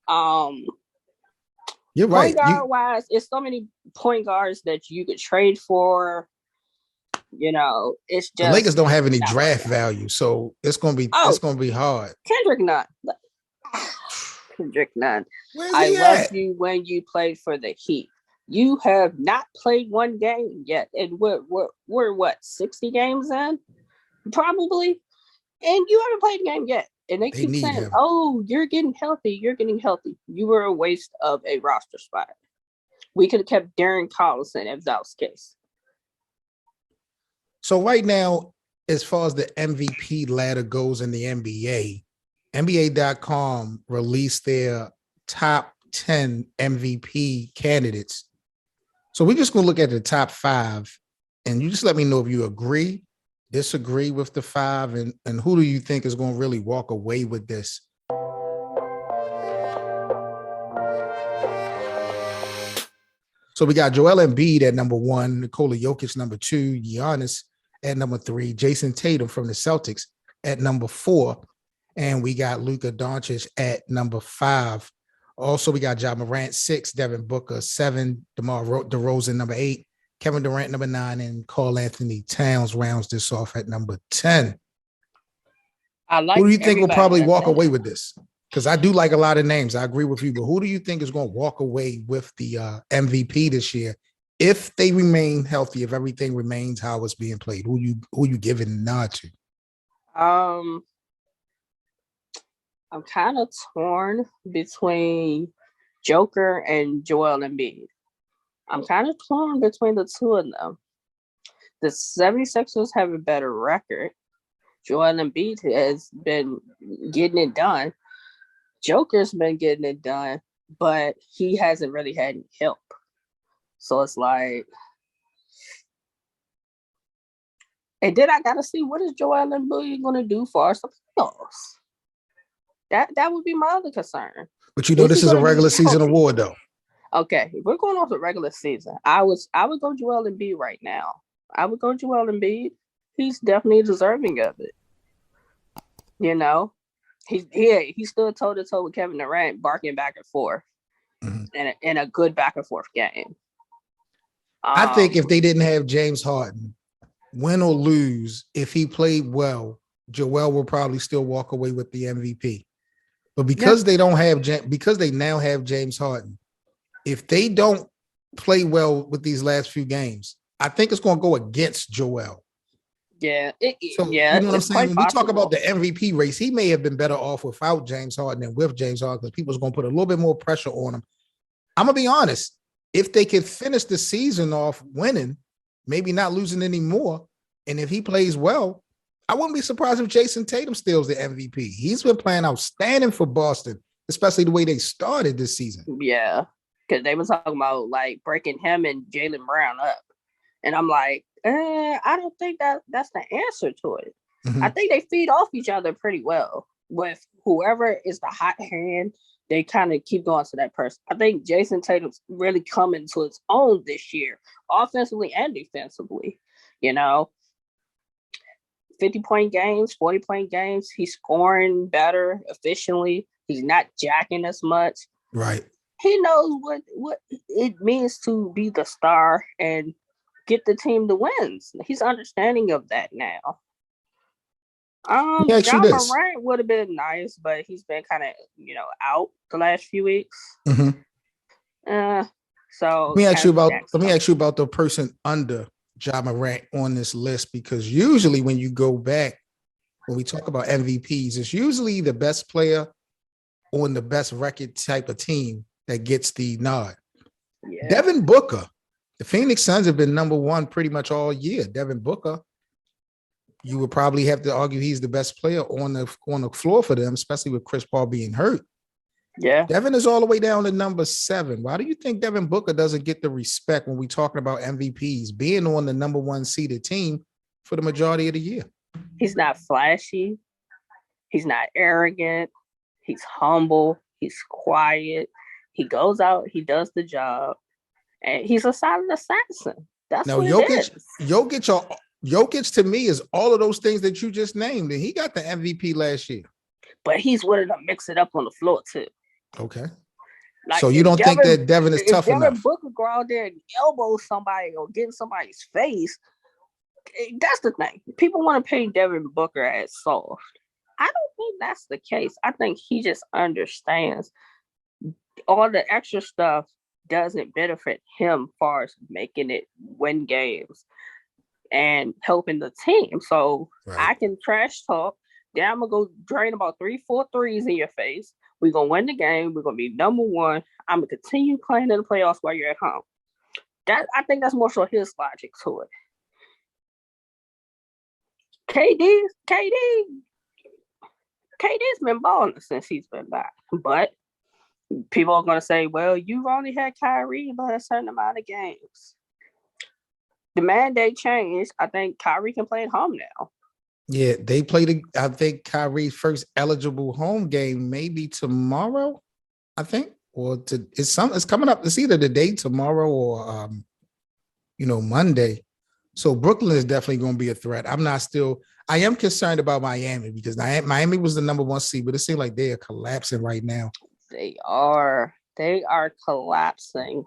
Um, You're Point right. guard wise, it's so many point guards that you could trade for. It's The Lakers just don't have any not working draft out. value, so it's Oh, gonna be hard. Kendrick Nunn. Kendrick Nunn. Where's I he loved at? you when you played for the Heat. You have not played one game yet, and we're what 60 games in, probably, and you haven't played a game yet. And they They keep need saying, him. "Oh, you're getting healthy. You're getting healthy." You were a waste of a roster spot. We could have kept Darren Collison if that was the case. So right now, as far as the MVP ladder goes in the NBA, NBA.com released their top 10 MVP candidates. So we're just going to look at the top 5, and you just let me know if you agree, disagree with the 5, and who do you think is going to really walk away with this? So we got Joel Embiid at number 1, Nikola Jokic number 2, Giannis at number 3, Jason Tatum from the Celtics at number 4, and we got Luka Doncic at number 5. Also, we got Ja Morant 6, Devin Booker 7, DeMar DeRozan number 8, Kevin Durant number 9, and Karl Anthony Towns rounds this off at number 10. I like Who do you think will probably walk that. away with this? Because I do like a lot of names. I agree with you, but who do you think is going to walk away with the MVP this year if they remain healthy, if everything remains how it's being played? Who you giving a nod to? I'm kind of torn between Joker and Joel Embiid. I'm kind of torn between the two of them. The 76ers have a better record. Joel Embiid has been getting it done. Joker's been getting it done, but he hasn't really had any help. So it's like, and then I gotta see what is Joel Embiid gonna do for our playoffs. That would be my other concern. But this is a regular season award, though. Okay, if we're going off the regular season, I would go Joel Embiid right now. I would go Joel Embiid. He's definitely deserving of it. He stood toe to toe with Kevin Durant, barking back and forth, in a good back and forth game. I think if they didn't have James Harden, win or lose, if he played well, Joel will probably still walk away with the MVP. But because they don't have because they now have James Harden, if they don't play well with these last few games, I think it's going to go against Joel. Yeah, you know what I'm saying? When we talk about the MVP race, he may have been better off without James Harden than with James Harden because people's going to put a little bit more pressure on him. I'm going to be honest. If they could finish the season off winning, maybe not losing anymore, and if he plays well, I wouldn't be surprised if Jason Tatum steals the MVP. He's been playing outstanding for Boston, especially the way they started this season. Yeah, because they were talking about like breaking him and Jaylen Brown up. And I'm like, I don't think that's the answer to it. Mm-hmm. I think they feed off each other pretty well. With whoever is the hot hand, they kind of keep going to that person. I think Jason Tatum's really coming to his own this year, offensively and defensively. 50-point games, 40-point games. He's scoring better efficiently. He's not jacking as much. Right. He knows what it means to be the star and get the team the wins. He's understanding of that now. Ja Morant would have been nice, but he's been kind of, out the last few weeks. Mm-hmm. So let me ask you about the person under Ja Morant on this list, because usually when you go back, when we talk about MVPs, it's usually the best player on the best record type of team that gets the nod. Yeah. Devin Booker, the Phoenix Suns have been number 1 pretty much all year. Devin Booker, you would probably have to argue he's the best player on the floor for them, especially with Chris Paul being hurt. Yeah. Devin is all the way down to number 7. Why do you think Devin Booker doesn't get the respect when we're talking about MVPs, being on the number 1 seeded team for the majority of the year? He's not flashy. He's not arrogant. He's humble. He's quiet. He goes out. He does the job. And he's a silent assassin. That's now, what it is. Jokic to me is all of those things that you just named, and he got the MVP last year. But he's willing to mix it up on the floor too. Okay. Like So you don't think that Devin is tough Devin enough? Booker go out there and elbow somebody or get in somebody's face, that's the thing. People want to paint Devin Booker as soft. I don't think that's the case. I think he just understands all the extra stuff doesn't benefit him far as making it win games and helping the team. So I can trash talk. Then I'm gonna go drain about 3-4 threes in your face. We're gonna win the game. We're gonna be number one. I'm gonna continue playing in the playoffs while you're at home. I think that's more so his logic to it. KD's been balling since he's been back, but people are gonna say, "Well, you've only had Kyrie but a certain amount of games." The mandate changed. I think Kyrie can play at home now. Yeah, they played. I think Kyrie's first eligible home game maybe tomorrow. I think, it's coming up. It's either the day tomorrow or Monday. So Brooklyn is definitely going to be a threat. I am concerned about Miami because Miami was the number one seed, but it seems like they are collapsing right now. They are collapsing.